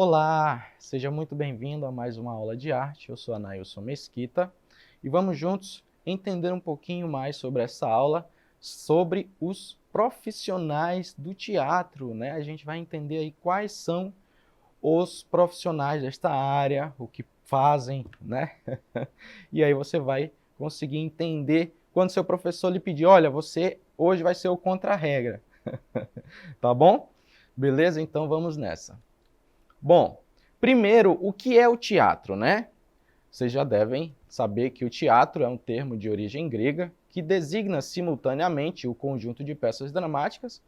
Olá, seja muito bem-vindo a mais uma aula de arte. Eu sou Anailson Mesquita e vamos juntos entender um pouquinho mais sobre essa aula, sobre os profissionais do teatro, né? A gente vai entender aí quais são os profissionais desta área, o que fazem, né? E aí você vai conseguir entender quando seu professor lhe pedir, olha, você hoje vai ser o contra-regra, tá bom? Beleza? Então vamos nessa. Bom, primeiro, o que é o teatro, né? Vocês já devem saber que o teatro é um termo de origem grega que designa simultaneamente o conjunto de peças dramáticas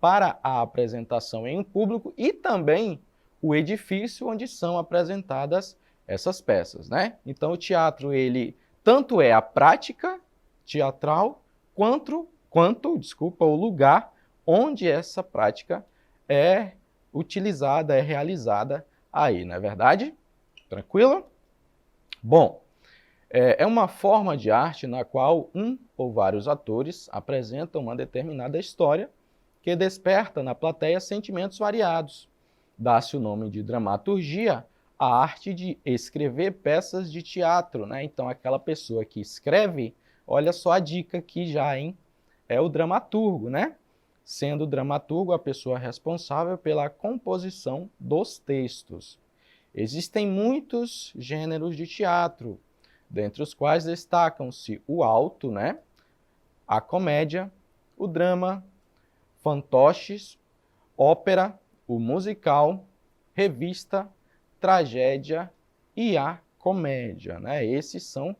para a apresentação em um público e também o edifício onde são apresentadas essas peças, né? Então o teatro, ele tanto é a prática teatral quanto o lugar onde essa prática é utilizada, é realizada aí, não é verdade? Tranquilo? Bom, é uma forma de arte na qual um ou vários atores apresentam uma determinada história que desperta na plateia sentimentos variados. Dá-se o nome de dramaturgia à arte de escrever peças de teatro, né? Então, aquela pessoa que escreve, olha só a dica aqui já, hein? É o dramaturgo, né? Sendo o dramaturgo a pessoa responsável pela composição dos textos. Existem muitos gêneros de teatro, dentre os quais destacam-se o alto, né? A comédia, o drama, fantoches, ópera, o musical, revista, tragédia e a comédia, né? Esses são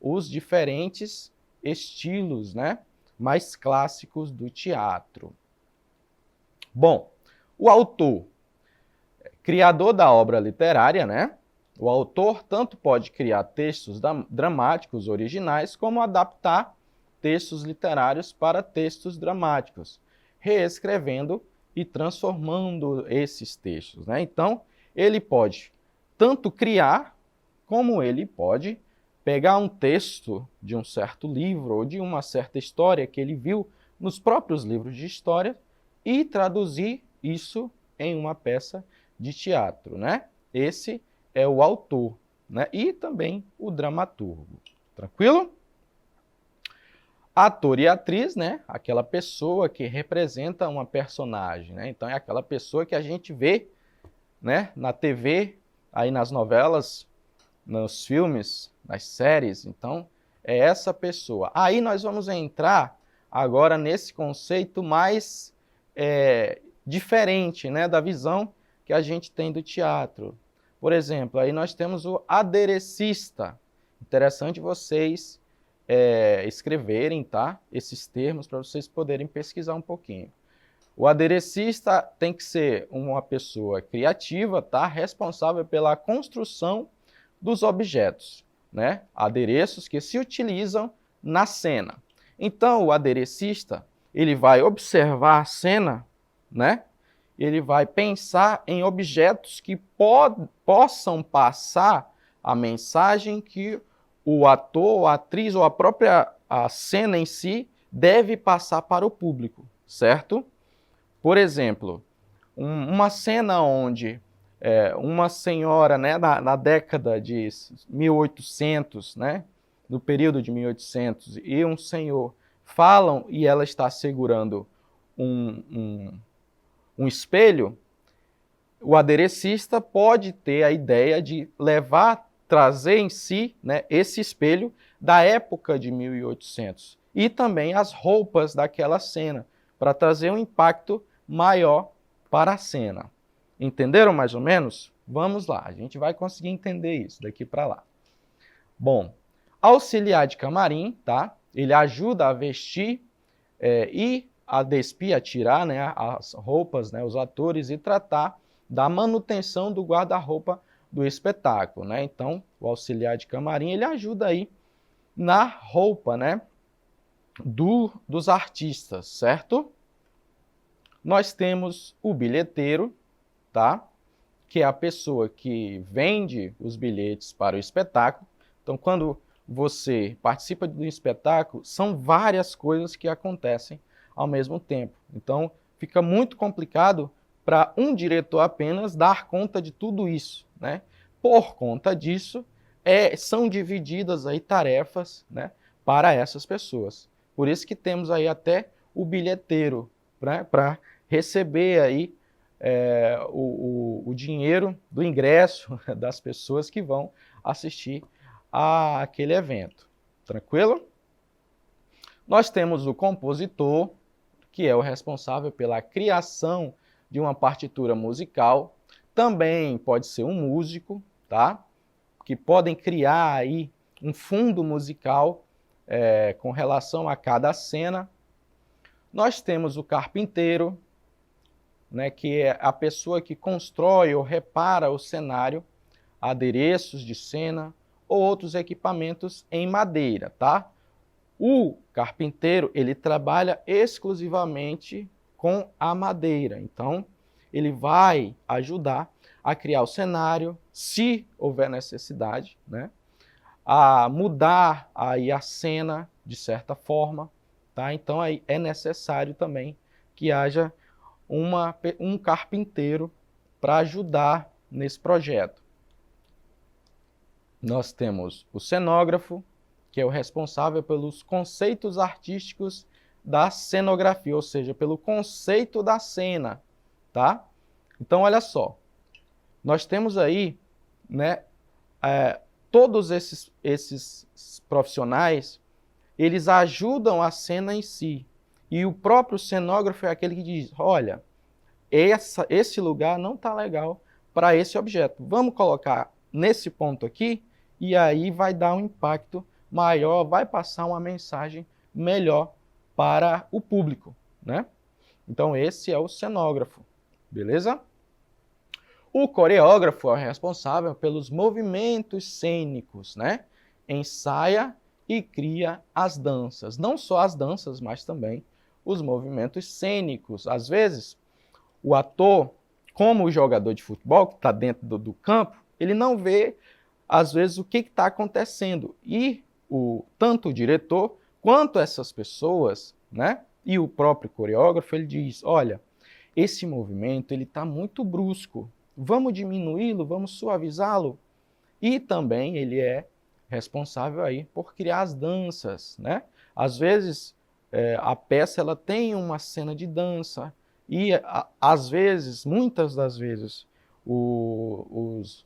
os diferentes estilos, né, mais clássicos do teatro. Bom, o autor, criador da obra literária, né? O autor tanto pode criar textos dramáticos originais, como adaptar textos literários para textos dramáticos, reescrevendo e transformando esses textos, né? Então, ele pode tanto criar, como ele pode pegar um texto de um certo livro ou de uma certa história que ele viu nos próprios livros de história e traduzir isso em uma peça de teatro, né? Esse é o autor, né? E também o dramaturgo. Tranquilo? Ator e atriz, né? Aquela pessoa que representa uma personagem, né? Então é aquela pessoa que a gente vê, né, na TV, aí nas novelas, nos filmes, nas séries. Então é essa pessoa. Aí nós vamos entrar agora nesse conceito mais diferente, né, da visão que a gente tem do teatro. Por exemplo, aí nós temos o aderecista. Interessante vocês escreverem, tá, esses termos para vocês poderem pesquisar um pouquinho. O aderecista tem que ser uma pessoa criativa, tá, responsável pela construção dos objetos, né, adereços que se utilizam na cena. Então, o aderecista, ele vai observar a cena, né, ele vai pensar em objetos que possam passar a mensagem que o ator, a atriz ou a própria cena em si deve passar para o público, certo? Por exemplo, uma cena onde uma senhora, né, na década de 1800, né, no período de 1800, e um senhor falam e ela está segurando um espelho, o aderecista pode ter a ideia de trazer em si, né, esse espelho da época de 1800 e também as roupas daquela cena, para trazer um impacto maior para a cena. Entenderam mais ou menos? Vamos lá, a gente vai conseguir entender isso daqui para lá. Bom, auxiliar de camarim, tá? Ele ajuda a vestir e a despir, a tirar, né, as roupas, né, os atores, e tratar da manutenção do guarda-roupa do espetáculo, né? Então, o auxiliar de camarim, ele ajuda aí na roupa, né, dos artistas, certo? Nós temos o bilheteiro, tá? Que é a pessoa que vende os bilhetes para o espetáculo. Então, quando você participa do espetáculo, são várias coisas que acontecem ao mesmo tempo. Então, fica muito complicado para um diretor apenas dar conta de tudo isso, né? Por conta disso, são divididas aí tarefas, né, para essas pessoas. Por isso que temos aí até o bilheteiro, né, para receber aí o dinheiro do ingresso das pessoas que vão assistir àquele evento. Tranquilo? Nós temos o compositor, que é o responsável pela criação de uma partitura musical. Também pode ser um músico, tá? Que podem criar aí um fundo musical com relação a cada cena. Nós temos o carpinteiro, né, que é a pessoa que constrói ou repara o cenário, adereços de cena ou outros equipamentos em madeira, tá? O carpinteiro, ele trabalha exclusivamente com a madeira, então ele vai ajudar a criar o cenário, se houver necessidade, né? A mudar aí a cena de certa forma, tá? Então aí é necessário também que haja um carpinteiro para ajudar nesse projeto. Nós temos o cenógrafo, que é o responsável pelos conceitos artísticos da cenografia, ou seja, pelo conceito da cena, tá? Então, olha só, nós temos aí, né, todos esses profissionais, eles ajudam a cena em si. E o próprio cenógrafo é aquele que diz, olha, esse lugar não está legal para esse objeto. Vamos colocar nesse ponto aqui, e aí vai dar um impacto maior, vai passar uma mensagem melhor para o público, né? Então esse é o cenógrafo, beleza? O coreógrafo é o responsável pelos movimentos cênicos, né? Ensaia e cria as danças. Não só as danças, mas também os movimentos cênicos. Às vezes, o ator, como o jogador de futebol, que está dentro do campo, ele não vê, às vezes, o que está acontecendo. E tanto o diretor quanto essas pessoas, né? E o próprio coreógrafo, ele diz, olha, esse movimento está muito brusco, vamos diminuí-lo, vamos suavizá-lo. E também ele é responsável aí por criar as danças, né? Às vezes, a peça ela tem uma cena de dança, e às vezes, muitas das vezes, os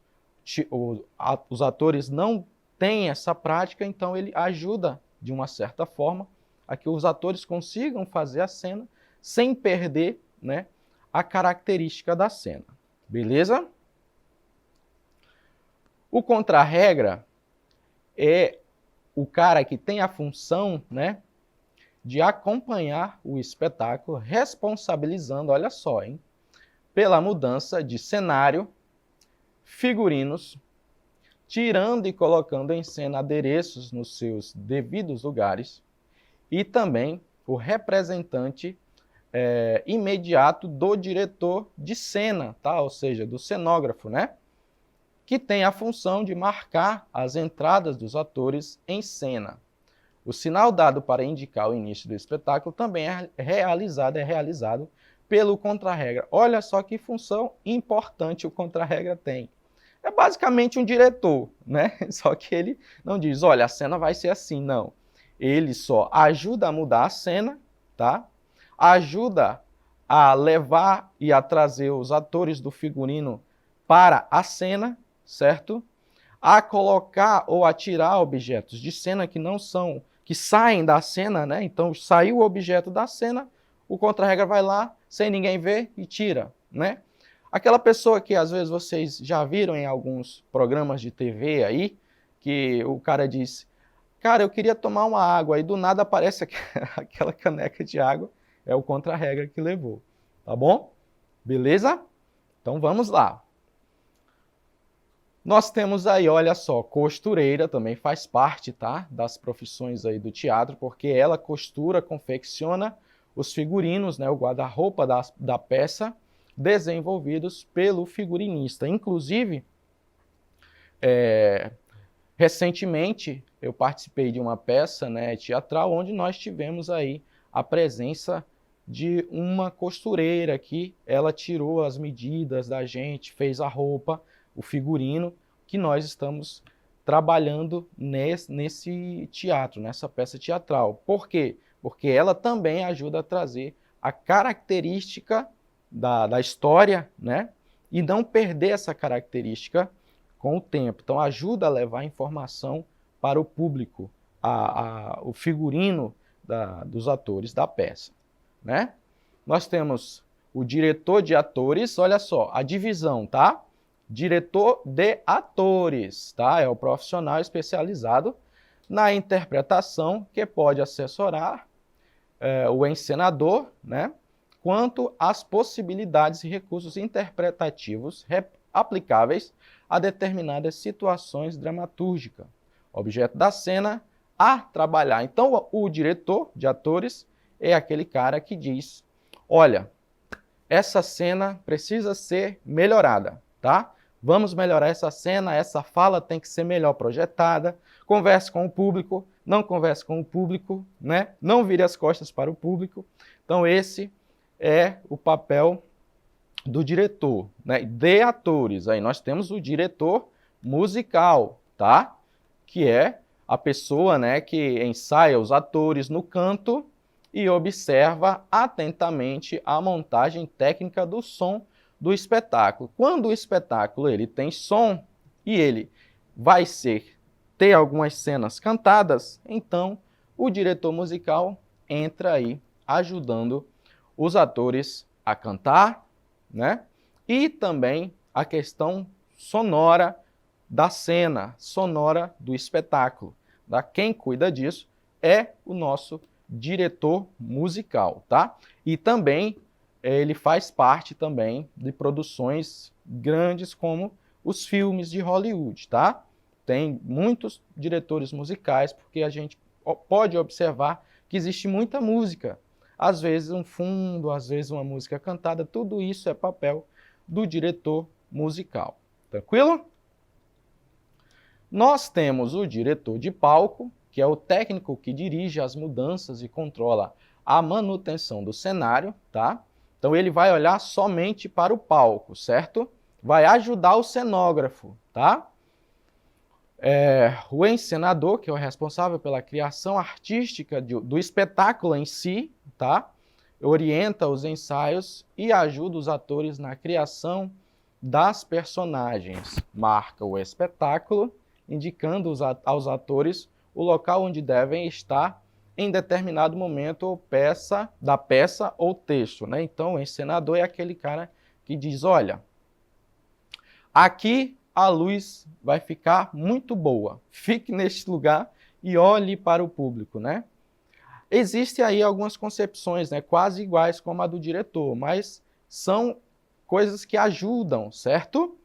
atores não têm essa prática, então ele ajuda, de uma certa forma, a que os atores consigam fazer a cena sem perder, né, a característica da cena. Beleza? O contra-regra é o cara que tem a função, né, de acompanhar o espetáculo, responsabilizando, olha só, hein, pela mudança de cenário, figurinos, tirando e colocando em cena adereços nos seus devidos lugares, e também o representante imediato do diretor de cena, tá? Ou seja, do cenógrafo, né? Que tem a função de marcar as entradas dos atores em cena. O sinal dado para indicar o início do espetáculo também é realizado pelo contra-regra. Olha só que função importante o contra-regra tem. É basicamente um diretor, né? Só que ele não diz, olha, a cena vai ser assim, não. Ele só ajuda a mudar a cena, tá? Ajuda a levar e a trazer os atores do figurino para a cena, certo? A colocar ou a tirar objetos de cena que não são, que saem da cena, né? Então, saiu o objeto da cena, o contra-regra vai lá, sem ninguém ver, e tira, né? Aquela pessoa que às vezes vocês já viram em alguns programas de TV aí, que o cara diz, cara, eu queria tomar uma água, e do nada aparece aquela caneca de água, é o contra-regra que levou, tá bom? Beleza? Então vamos lá. Nós temos aí, olha só, costureira também faz parte, tá? Das profissões aí do teatro, porque ela costura, confecciona os figurinos, né? O guarda-roupa da peça, desenvolvidos pelo figurinista. Inclusive, recentemente eu participei de uma peça, né, teatral onde nós tivemos aí a presença de uma costureira que ela tirou as medidas da gente, fez a roupa, o figurino que nós estamos trabalhando nesse teatro, nessa peça teatral. Por quê? Porque ela também ajuda a trazer a característica da história, né? E não perder essa característica com o tempo. Então, ajuda a levar informação para o público, o figurino dos atores da peça, né? Nós temos o diretor de atores, olha só, a divisão, tá? Diretor de atores, tá? É o profissional especializado na interpretação que pode assessorar o encenador, né? Quanto às possibilidades e recursos interpretativos aplicáveis a determinadas situações dramatúrgicas. Objeto da cena a trabalhar. Então, o diretor de atores é aquele cara que diz, olha, essa cena precisa ser melhorada, tá? Vamos melhorar essa cena, essa fala tem que ser melhor projetada, converse com o público, não converse com o público, né? Não vire as costas para o público. Então, esse é o papel do diretor, né? De atores. Aí nós temos o diretor musical, tá? Que é a pessoa, né, que ensaia os atores no canto e observa atentamente a montagem técnica do som do espetáculo. Quando o espetáculo ele tem som e ele vai ter algumas cenas cantadas, então o diretor musical entra aí ajudando os atores a cantar, né? E também a questão sonora da cena, sonora do espetáculo. Tá? Quem cuida disso é o nosso diretor musical, tá? E também ele faz parte também de produções grandes como os filmes de Hollywood, tá? Tem muitos diretores musicais, porque a gente pode observar que existe muita música. Às vezes um fundo, às vezes uma música cantada, tudo isso é papel do diretor musical. Tranquilo? Nós temos o diretor de palco, que é o técnico que dirige as mudanças e controla a manutenção do cenário, tá? Então ele vai olhar somente para o palco, certo? Vai ajudar o cenógrafo, tá? O encenador, que é o responsável pela criação artística do espetáculo em si, tá? Orienta os ensaios e ajuda os atores na criação das personagens. Marca o espetáculo, indicando aos atores o local onde devem estar em determinado momento ou da peça ou texto, né? Então, o encenador é aquele cara que diz, olha, aqui a luz vai ficar muito boa. Fique neste lugar e olhe para o público, né? Existem aí algumas concepções, né, quase iguais como a do diretor, mas são coisas que ajudam, certo?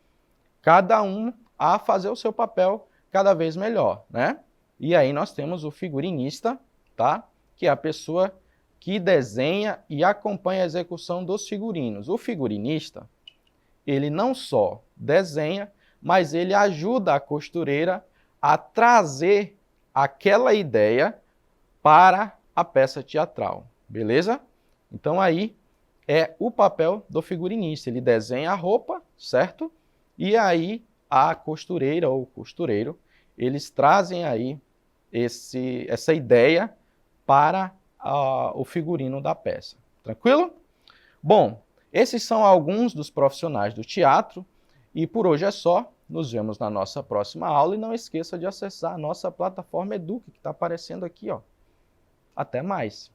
Cada um a fazer o seu papel cada vez melhor, né? E aí nós temos o figurinista, tá? Que é a pessoa que desenha e acompanha a execução dos figurinos. O figurinista, ele não só desenha, mas ele ajuda a costureira a trazer aquela ideia para a peça teatral, beleza? Então aí é o papel do figurinista, ele desenha a roupa, certo? E aí a costureira ou o costureiro, eles trazem aí essa ideia para o figurino da peça, tranquilo? Bom, esses são alguns dos profissionais do teatro e por hoje é só. Nos vemos na nossa próxima aula e não esqueça de acessar a nossa plataforma Eduque, que está aparecendo aqui, ó. Até mais!